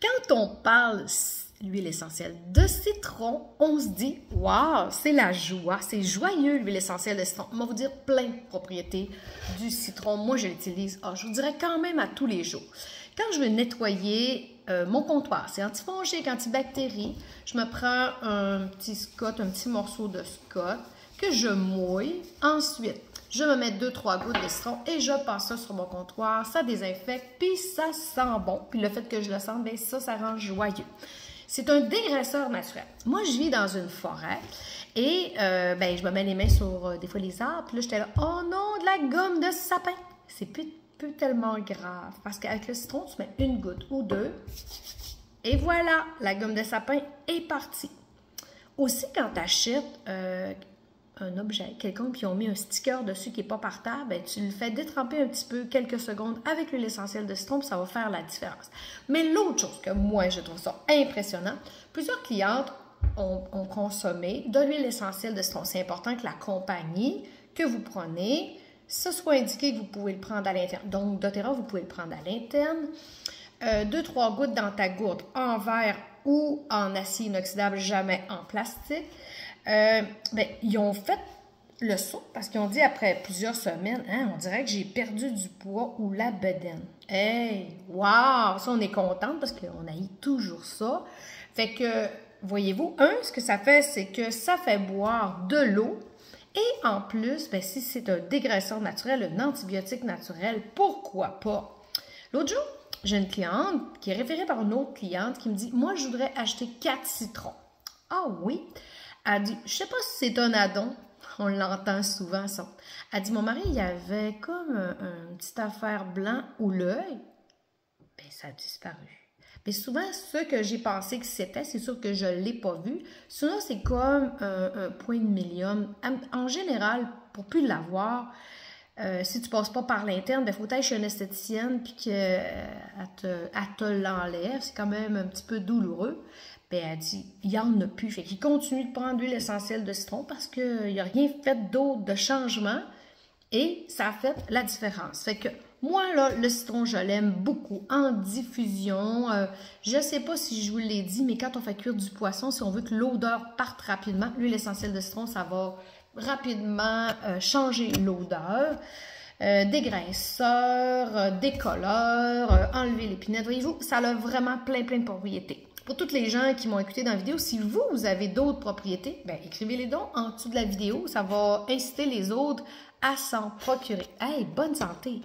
Quand on parle l'huile essentielle de citron, on se dit « Wow, c'est la joie, c'est joyeux l'huile essentielle de citron ». On va vous dire plein de propriétés du citron. Moi, je l'utilise, je vous dirais quand même à tous les jours. Quand je veux nettoyer mon comptoir, c'est antifongique, antibactérie, je me prends un petit scotch, un petit morceau de scotch que je mouille. Ensuite, je me mets 2-3 gouttes de citron et je passe ça sur mon comptoir. Ça désinfecte, puis ça sent bon. Puis le fait que je le sente, bien ça rend joyeux. C'est un dégraisseur naturel. Moi, je vis dans une forêt et je me mets les mains sur des fois les arbres. Puis là, j'étais là, oh non, de la gomme de sapin. C'est plus tellement grave parce qu'avec le citron, tu mets une goutte ou deux et voilà, la gomme de sapin est partie. Aussi, quand tu achètes un objet quelconque puis ils ont mis un sticker dessus qui n'est pas par terre, ben, tu le fais détremper un petit peu quelques secondes avec l'huile essentielle de citron puis ça va faire la différence. Mais l'autre chose que moi, je trouve ça impressionnant, plusieurs clientes ont consommé de l'huile essentielle de citron. C'est important que la compagnie que vous prenez, ce soit indiqué que vous pouvez le prendre à l'interne. Donc, doTERRA, vous pouvez le prendre à l'interne. 2-3 gouttes dans ta gourde en verre ou en acier inoxydable, jamais en plastique. Ils ont fait le saut parce qu'ils ont dit après plusieurs semaines, on dirait que j'ai perdu du poids ou la bedaine. Hey, wow! Ça, on est contente parce qu'on haït toujours ça. Fait que, voyez-vous, ce que ça fait, c'est que ça fait boire de l'eau. Et en plus, si c'est un dégraisseur naturel, un antibiotique naturel, pourquoi pas? L'autre jour, j'ai une cliente qui est référée par une autre cliente qui me dit « Moi, je voudrais acheter 4 citrons. » Ah oui? Elle dit « Je ne sais pas si c'est un addon. » On l'entend souvent, ça. Elle dit « Mon mari, il y avait comme une petite affaire blanc ou l'œil. » Bien, ça a disparu. Mais souvent, ce que j'ai pensé que c'était, c'est sûr que je ne l'ai pas vu. Souvent, c'est comme un point de millium. En général, pour plus l'avoir, si tu ne passes pas par l'interne, il faut aller chez une esthéticienne puis qu'elle te l'enlève. C'est quand même un petit peu douloureux. Bien, elle dit, il n'y en a plus. Fait qu'il continue de prendre l'huile essentielle de citron parce qu'il n'y a rien fait d'autre de changement et ça a fait la différence. Fait que moi, là, le citron, je l'aime beaucoup en diffusion. Je ne sais pas si je vous l'ai dit, mais quand on fait cuire du poisson, si on veut que l'odeur parte rapidement, l'huile essentielle de citron, ça va rapidement changer l'odeur. Dégraisseur, décolleur, enlever l'épinette. Voyez-vous, ça a vraiment plein de propriétés. Pour toutes les gens qui m'ont écouté dans la vidéo, si vous avez d'autres propriétés, écrivez-les donc en dessous de la vidéo. Ça va inciter les autres à s'en procurer. Hey, bonne santé!